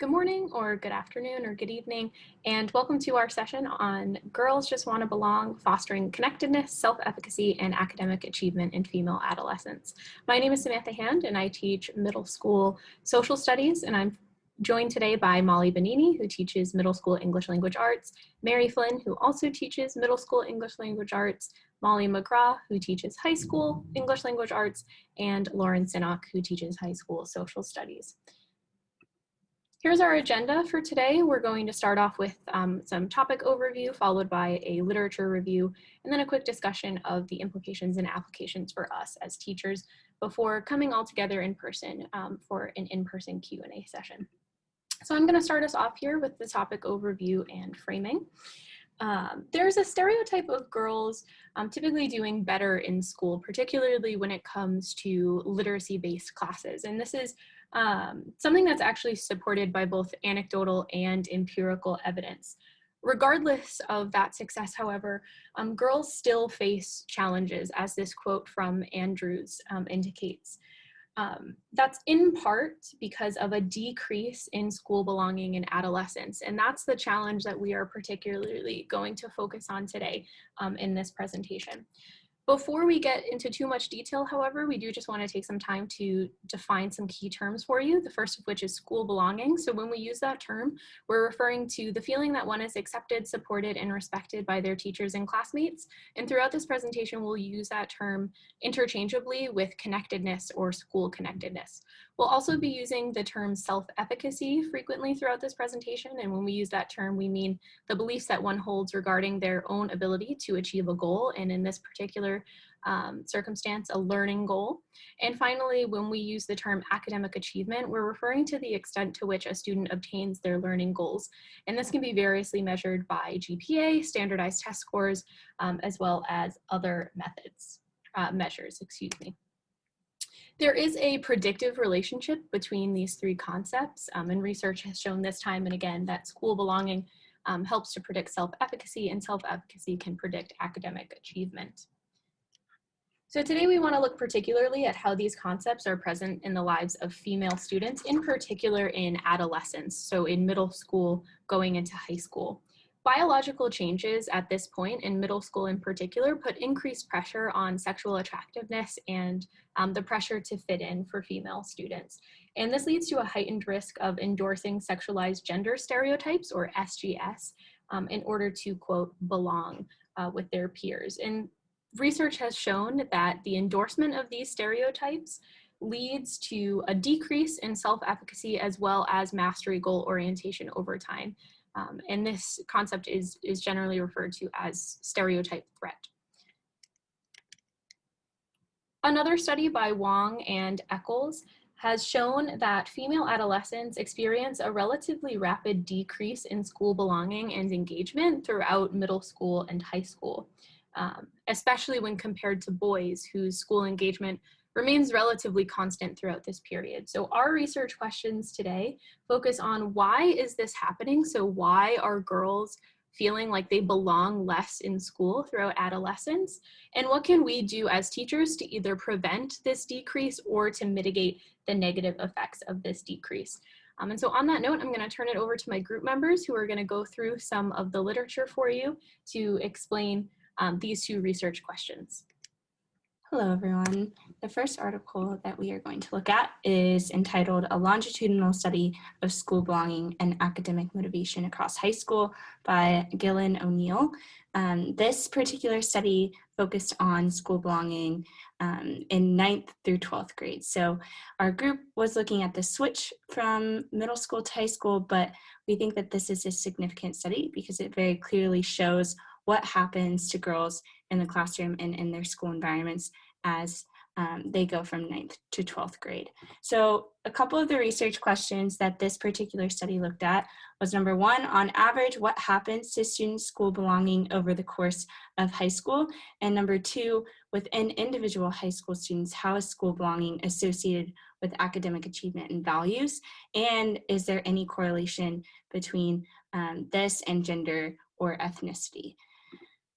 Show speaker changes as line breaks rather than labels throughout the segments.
Good morning, or good afternoon, or good evening, and welcome to our session on Girls Just Want to Belong, Fostering Connectedness, Self-Efficacy, and Academic Achievement in Female Adolescents. My name is Samantha, and I teach middle school social studies, and I'm joined today by Molly Bonini, who teaches middle school English language arts, Mary Flynn, who also teaches middle school English language arts, Molly McGraw, who teaches high school English language arts, and Lauren Sinnock, who teaches high school social studies. Here's our agenda for today. We're going to start off with some topic overview, followed by a literature review, and then a quick discussion of the implications and applications for us as teachers before coming all together in person for an in-person Q&A session. So I'm going to start us off here with the topic overview and framing. There's a stereotype of girls typically doing better in school, particularly when it comes to literacy-based classes. And this is something that's actually supported by both anecdotal and empirical evidence. Regardless of that success, however, girls still face challenges, as this quote from Andrews indicates. That's in part because of a decrease in school belonging in adolescence, and that's the challenge that we are particularly going to focus on today in this presentation. Before we get into too much detail, however, we do just want to take some time to define some key terms for you, the first of which is school belonging. So when we use that term, we're referring to the feeling that one is accepted, supported, and respected by their teachers and classmates. And throughout this presentation, we'll use that term interchangeably with connectedness or school connectedness. We'll also be using the term self-efficacy frequently throughout this presentation. And when we use that term, we mean the beliefs that one holds regarding their own ability to achieve a goal. And in this particular circumstance, a learning goal. And finally, when we use the term academic achievement, we're referring to the extent to which a student obtains their learning goals. And this can be variously measured by GPA, standardized test scores, as well as other measures. There is a predictive relationship between these three concepts, and research has shown this time and again that school belonging helps to predict self-efficacy, and self-efficacy can predict academic achievement. So today we want to look particularly at how these concepts are present in the lives of female students, in particular in adolescence, so in middle school going into high school. Biological changes at this point, in middle school in particular, put increased pressure on sexual attractiveness and the pressure to fit in for female students. And this leads to a heightened risk of endorsing sexualized gender stereotypes, or SGS, in order to, quote, belong with their peers. And research has shown that the endorsement of these stereotypes leads to a decrease in self-efficacy as well as mastery goal orientation over time. And this concept is generally referred to as stereotype threat. Another study by Wong and Eccles has shown that female adolescents experience a relatively rapid decrease in school belonging and engagement throughout middle school and high school. Especially when compared to boys whose school engagement remains relatively constant throughout this period. So our research questions today focus on why is this happening? So why are girls feeling like they belong less in school throughout adolescence? And what can we do as teachers to either prevent this decrease or to mitigate the negative effects of this decrease? And so on that note, I'm going to turn it over to my group members who are going to go through some of the literature for you to explain these two research questions.
Hello, everyone. The first article that we are going to look at is entitled A Longitudinal Study of School Belonging and Academic Motivation Across High School by Gillen O'Neill. This particular study focused on school belonging in 9th through 12th grade. So our group was looking at the switch from middle school to high school, but we think that this is a significant study because it very clearly shows what happens to girls in the classroom and in their school environments as they go from 9th to 12th grade. So a couple of the research questions that this particular study looked at was, number one, on average, what happens to students' school belonging over the course of high school? And number two, within individual high school students, how is school belonging associated with academic achievement and values? And is there any correlation between this and gender or ethnicity?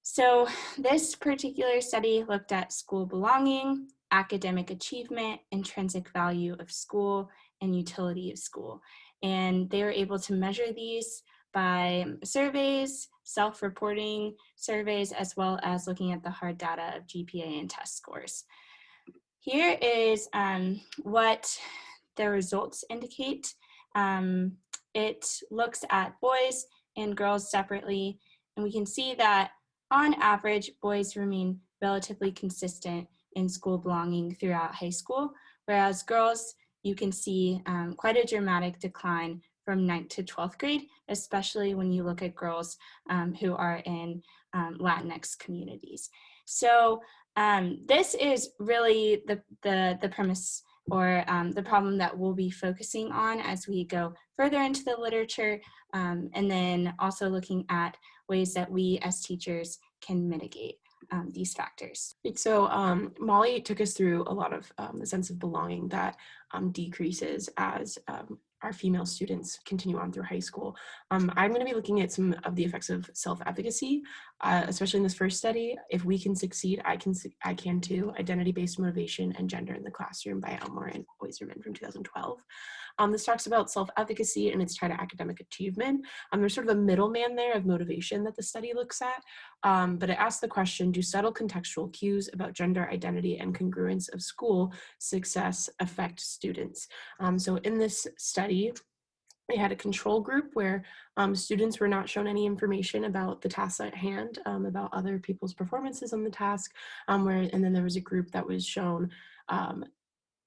So this particular study looked at school belonging, academic achievement, intrinsic value of school, and utility of school. And they were able to measure these by surveys, self-reporting surveys, as well as looking at the hard data of GPA and test scores. Here is what the results indicate. It looks at boys and girls separately, and we can see that on average, boys remain relatively consistent in school belonging throughout high school, whereas girls, you can see quite a dramatic decline from 9th to 12th grade, especially when you look at girls who are in Latinx communities. So this is really the premise or the problem that we'll be focusing on as we go further into the literature, and then also looking at ways that we as teachers can mitigate these factors.
So Molly took us through a lot of the sense of belonging that decreases as our female students continue on through high school. I'm going to be looking at some of the effects of self-efficacy, especially in this first study. If we can succeed, I can too. Identity-based motivation and gender in the classroom by Elmore and Oyserman from 2012. This talks about self-efficacy and its tied to academic achievement. There's sort of a middleman there of motivation that the study looks at, but it asks the question, do subtle contextual cues about gender identity and congruence of school success affect students? So in this study, they had a control group where students were not shown any information about the tasks at hand, about other people's performances on the task, and then there was a group that was shown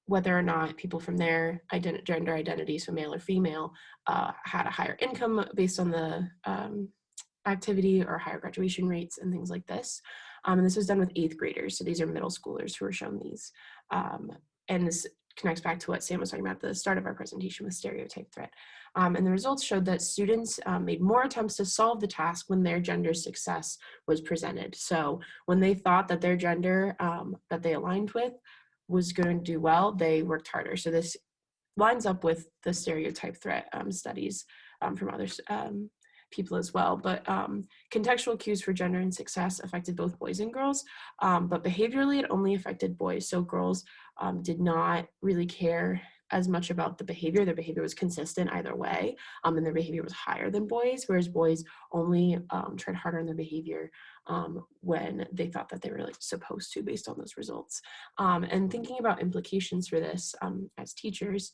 whether or not people from their gender identity, so male or female, had a higher income based on the activity or higher graduation rates and things like this. And this was done with 8th graders. So these are middle schoolers who were shown these. And this connects back to what Sam was talking about at the start of our presentation with stereotype threat. And the results showed that students made more attempts to solve the task when their gender success was presented. So when they thought that their gender that they aligned with was going to do well, they worked harder. So this lines up with the stereotype threat studies from other people as well. But contextual cues for gender and success affected both boys and girls, but behaviorally it only affected boys. So girls did not really care as much about the behavior. Their behavior was consistent either way, and their behavior was higher than boys, whereas boys only tried harder in their behavior when they thought that they were like supposed to based on those results. And thinking about implications for this as teachers,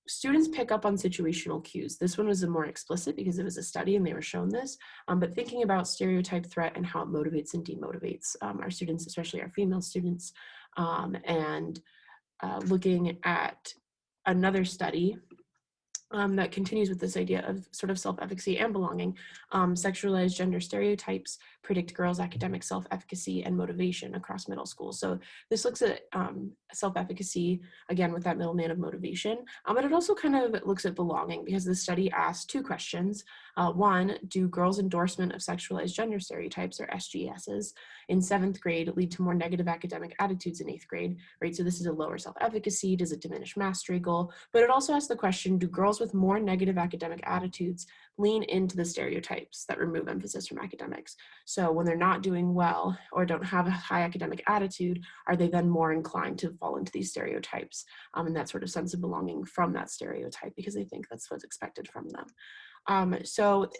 students pick up on situational cues. This one was more explicit because it was a study and they were shown this, but thinking about stereotype threat and how it motivates and demotivates our students, especially our female students, and looking at another study that continues with this idea of sort of self-efficacy and belonging. Sexualized gender stereotypes predict girls' academic self-efficacy and motivation across middle school. So this looks at self-efficacy, again, with that middleman of motivation, but it also kind of looks at belonging because the study asked 2 questions. One, do girls' endorsement of sexualized gender stereotypes, or SGSs, in 7th grade lead to more negative academic attitudes in 8th grade, right? So this is a lower self-efficacy, does it diminish mastery goal? But it also asks the question, do girls with more negative academic attitudes lean into the stereotypes that remove emphasis from academics? So when they're not doing well or don't have a high academic attitude, are they then more inclined to fall into these stereotypes and that sort of sense of belonging from that stereotype because they think that's what's expected from them? So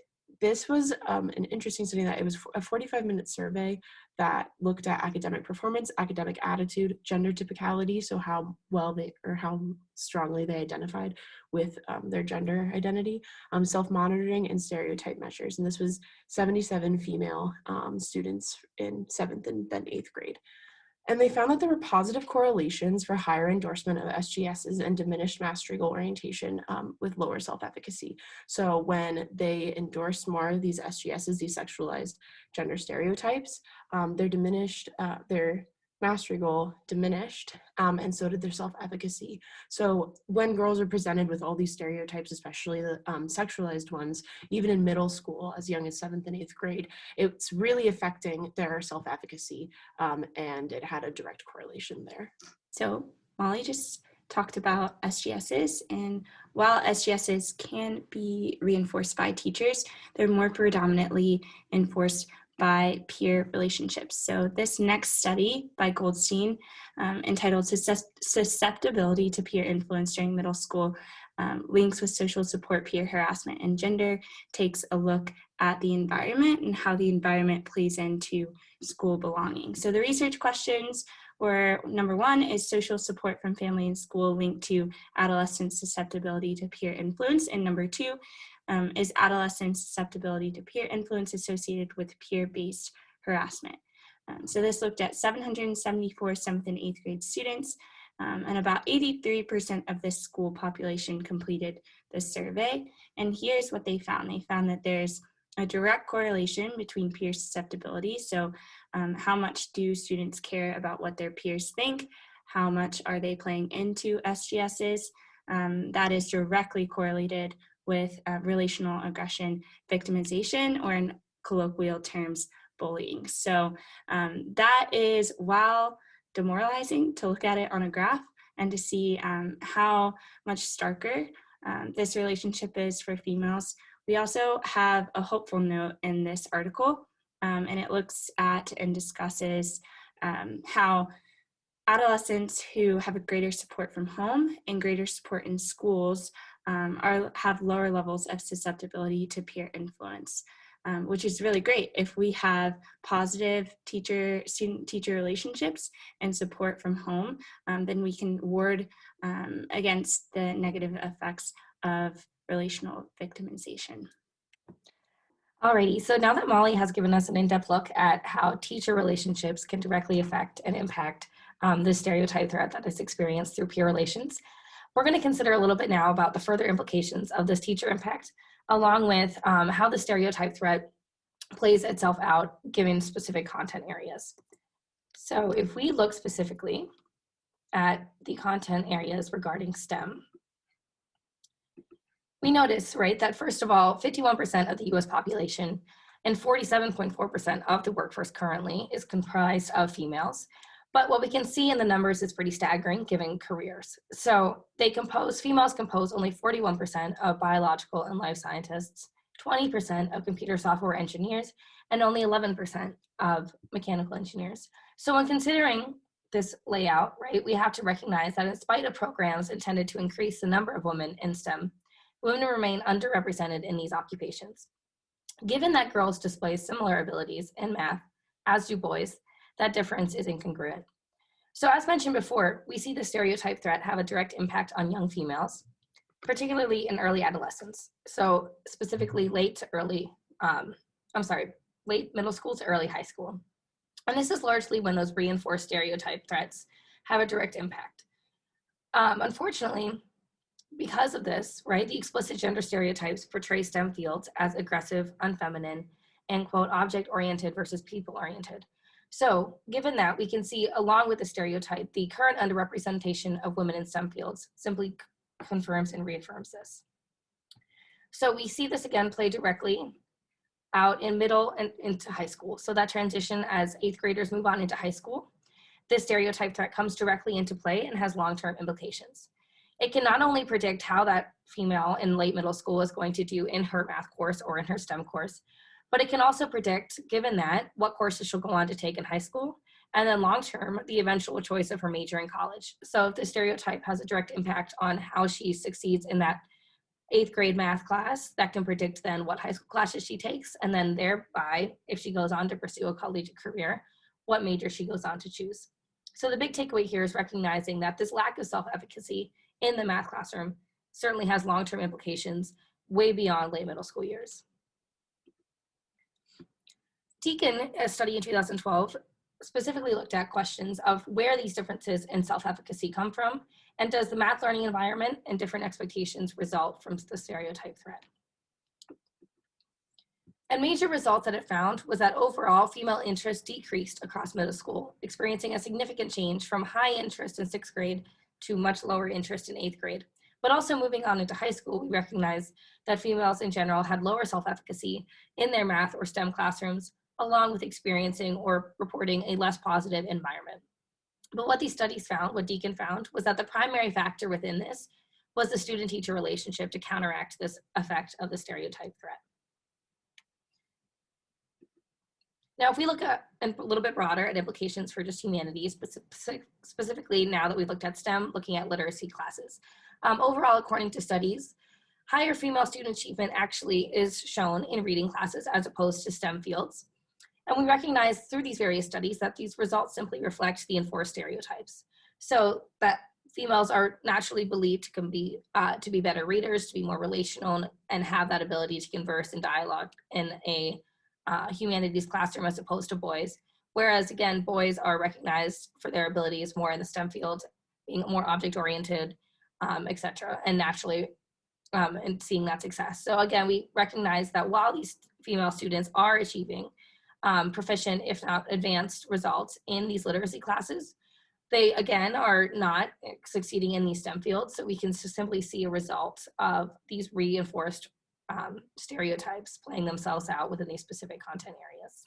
this was an interesting study that it was a 45-minute survey that looked at academic performance, academic attitude, gender typicality, so how well they or how strongly they identified with their gender identity, self-monitoring, and stereotype measures. And this was 77 female students in 7th and then 8th grade. And they found that there were positive correlations for higher endorsement of SGSs and diminished mastery goal orientation with lower self-efficacy. So when they endorsed more of these SGSs, these sexualized gender stereotypes, their mastery goal diminished, and so did their self-efficacy. So when girls are presented with all these stereotypes, especially the sexualized ones, even in middle school, as young as 7th and 8th grade, it's really affecting their self-efficacy, and it had a direct correlation there.
So Molly just talked about SGSs, and while SGSs can be reinforced by teachers, they're more predominantly enforced by peer relationships. So this next study by Goldstein, entitled Susceptibility to Peer Influence During Middle School, Links with Social Support, Peer Harassment, and Gender, takes a look at the environment and how the environment plays into school belonging. So the research questions were, number one, is social support from family and school linked to adolescent susceptibility to peer influence? And number two, is adolescent susceptibility to peer influence associated with peer-based harassment? So this looked at 774 7th and 8th grade students, and about 83% of this school population completed the survey. And here's what they found. They found that there's a direct correlation between peer susceptibility. So how much do students care about what their peers think? How much are they playing into SGSs? That is directly correlated with relational aggression victimization, or in colloquial terms, bullying. So that is, while demoralizing to look at it on a graph and to see how much starker this relationship is for females, we also have a hopeful note in this article, and it looks at and discusses how adolescents who have a greater support from home and greater support in schools have lower levels of susceptibility to peer influence, which is really great. If we have positive student-teacher relationships and support from home, then we can ward against the negative effects of relational victimization.
Alrighty, so now that Molly has given us an in-depth look at how teacher relationships can directly affect and impact the stereotype threat that is experienced through peer relations, we're going to consider a little bit now about the further implications of this teacher impact, along with how the stereotype threat plays itself out given specific content areas. So if we look specifically at the content areas regarding STEM, we notice, right, that first of all, 51% of the US population and 47.4% of the workforce currently is comprised of females. But what we can see in the numbers is pretty staggering given careers. So females compose only 41% of biological and life scientists, 20% of computer software engineers, and only 11% of mechanical engineers. So when considering this layout, right, we have to recognize that in spite of programs intended to increase the number of women in STEM, women remain underrepresented in these occupations. Given that girls display similar abilities in math, as do boys, that difference is incongruent. So as mentioned before, we see the stereotype threat have a direct impact on young females, particularly in early adolescence. So specifically late middle school to early high school. And this is largely when those reinforced stereotype threats have a direct impact. Unfortunately, because of this, right, the explicit gender stereotypes portray STEM fields as aggressive, unfeminine, and quote, object-oriented versus people-oriented. So given that, we can see along with the stereotype, the current underrepresentation of women in STEM fields simply confirms and reaffirms this. So we see this again play directly out in middle and into high school. So that transition as 8th graders move on into high school, this stereotype threat comes directly into play and has long-term implications. It can not only predict how that female in late middle school is going to do in her math course or in her STEM course, but it can also predict, given that, what courses she'll go on to take in high school, and then long-term, the eventual choice of her major in college. So if the stereotype has a direct impact on how she succeeds in that 8th grade math class, that can predict then what high school classes she takes, and then thereby, if she goes on to pursue a collegiate career, what major she goes on to choose. So the big takeaway here is recognizing that this lack of self-efficacy in the math classroom certainly has long-term implications way beyond late middle school years. Deacon, a study in 2012, specifically looked at questions of where these differences in self-efficacy come from, and does the math learning environment and different expectations result from the stereotype threat. And major results that it found was that overall female interest decreased across middle school, experiencing a significant change from high interest in 6th grade to much lower interest in 8th grade. But also moving on into high school, we recognize that females in general had lower self-efficacy in their math or STEM classrooms, along with experiencing or reporting a less positive environment. But what these studies found, what Deacon found, was that the primary factor within this was the student-teacher relationship to counteract this effect of the stereotype threat. Now, if we look at a little bit broader at implications for just humanities, specifically now that we've looked at STEM, looking at literacy classes. Overall, according to studies, higher female student achievement actually is shown in reading classes as opposed to STEM fields. And we recognize through these various studies that these results simply reflect the enforced stereotypes. So that females are naturally believed to be better readers, to be more relational, and have that ability to converse and dialogue in a humanities classroom as opposed to boys. Whereas again, boys are recognized for their abilities more in the STEM field, being more object-oriented, etc., and naturally and seeing that success. So again, we recognize that while these female students are achieving proficient, if not advanced results in these literacy classes, they again are not succeeding in these STEM fields. So we can simply see a result of these reinforced stereotypes playing themselves out within these specific content areas.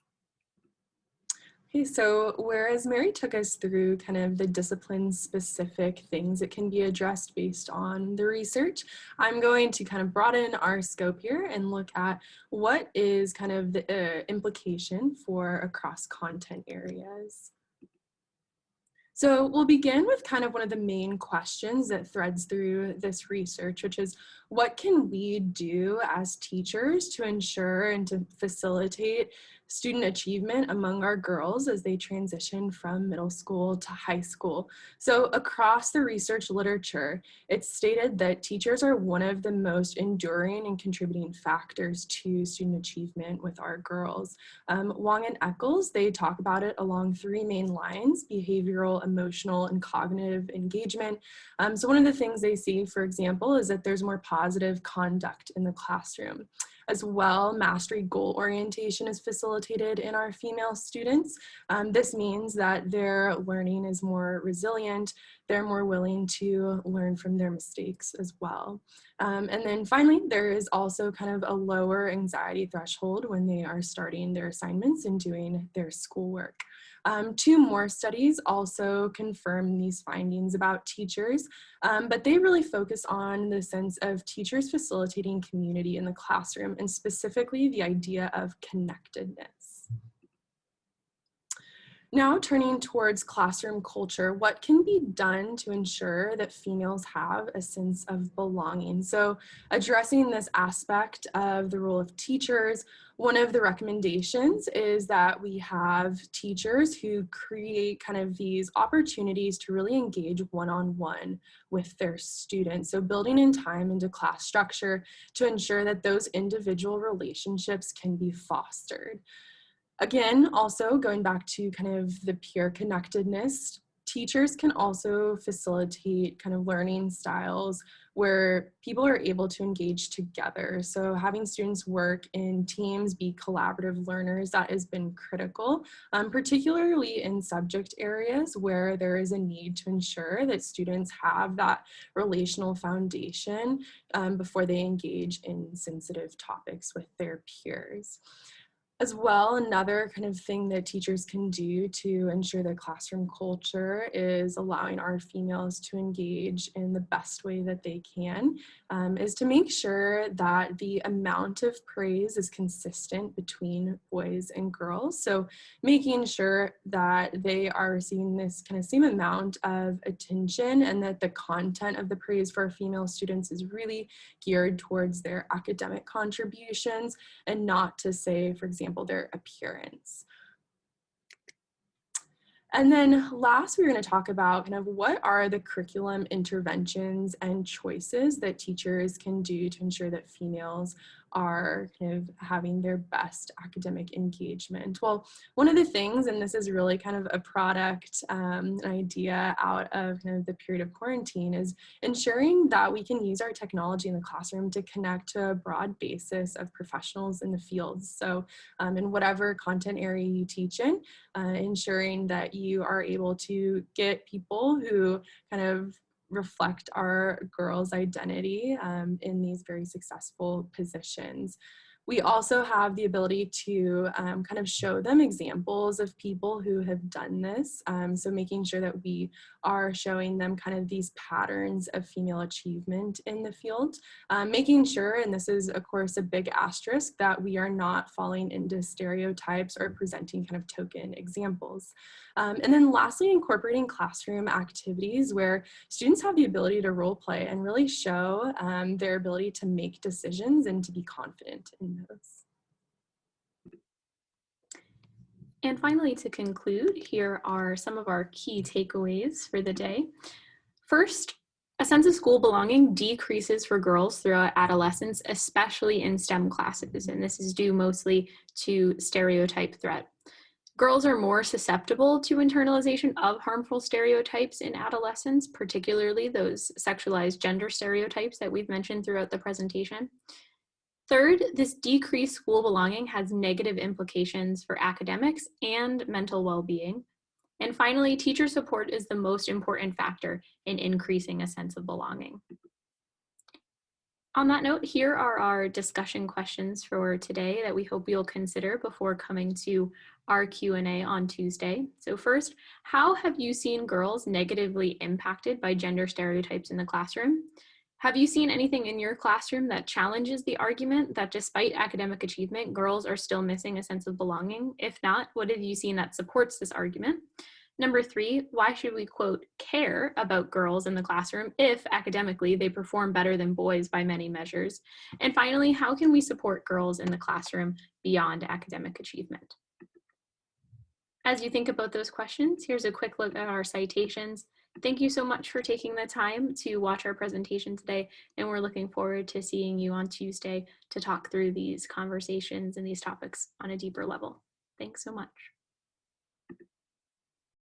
Okay, so whereas Mary took us through kind of the discipline-specific things that can be addressed based on the research, I'm going to kind of broaden our scope here and look at what is kind of the implication for across content areas. So we'll begin with kind of one of the main questions that threads through this research, which is what can we do as teachers to ensure and to facilitate student achievement among our girls as they transition from middle school to high school? So across the research literature, it's stated that teachers are one of the most enduring and contributing factors to student achievement with our girls. Wong and Eccles, they talk about it along three main lines: behavioral, emotional, and cognitive engagement. So one of the things they see, for example, is that there's more positive conduct in the classroom. As well, mastery goal orientation is facilitated in our female students. This means that their learning is more resilient, they're more willing to learn from their mistakes as well. And then finally, there is also kind of a lower anxiety threshold when they are starting their assignments and doing their schoolwork. Two more studies also confirm these findings about teachers, but they really focus on the sense of teachers facilitating community in the classroom, and specifically the idea of connectedness. Now turning towards classroom culture, what can be done to ensure that females have a sense of belonging? So addressing this aspect of the role of teachers, one of the recommendations is that we have teachers who create kind of these opportunities to really engage one-on-one with their students. So building in time into class structure to ensure that those individual relationships can be fostered. Again, also going back to kind of the peer connectedness, teachers can also facilitate kind of learning styles where people are able to engage together. So having students work in teams, be collaborative learners, that has been critical, particularly in subject areas where there is a need to ensure that students have that relational foundation before they engage in sensitive topics with their peers. As well, another kind of thing that teachers can do to ensure their classroom culture is allowing our females to engage in the best way that they can, is to make sure that the amount of praise is consistent between boys and girls. So making sure that they are receiving this kind of same amount of attention, and that the content of the praise for our female students is really geared towards their academic contributions and not to say, for example, their appearance. And then last, we're going to talk about kind of what are the curriculum interventions and choices that teachers can do to ensure that females are kind of having their best academic engagement. Well, one of the things, and this is really kind of a product, an idea out of kind of the period of quarantine, is ensuring that we can use our technology in the classroom to connect to a broad basis of professionals in the fields. So in whatever content area you teach in, ensuring that you are able to get people who kind of reflect our girls' identity in these very successful positions.
We also have the ability to kind of show them examples of people who have done this. So making sure that we are showing them kind of these patterns of female achievement in the field, making sure, and this is of course a big asterisk, that we are not falling into stereotypes or presenting kind of token examples. And then lastly, incorporating classroom activities where students have the ability to role play and really show their ability to make decisions and to be confident in those.
And finally, to conclude, here are some of our key takeaways for the day. First, a sense of school belonging decreases for girls throughout adolescence, especially in STEM classes, and this is due mostly to stereotype threat. Girls are more susceptible to internalization of harmful stereotypes in adolescence, particularly those sexualized gender stereotypes that we've mentioned throughout the presentation. Third, this decreased school belonging has negative implications for academics and mental well-being. And finally, teacher support is the most important factor in increasing a sense of belonging. On that note, here are our discussion questions for today that we hope you'll consider before coming to our Q&A on Tuesday. So first, how have you seen girls negatively impacted by gender stereotypes in the classroom? Have you seen anything in your classroom that challenges the argument that despite academic achievement, girls are still missing a sense of belonging? If not, what have you seen that supports this argument? Number 3, why should we, quote, care about girls in the classroom if academically they perform better than boys by many measures? And finally, how can we support girls in the classroom beyond academic achievement? As you think about those questions, here's a quick look at our citations. Thank you so much for taking the time to watch our presentation today, and we're looking forward to seeing you on Tuesday to talk through these conversations and these topics on a deeper level. Thanks so much.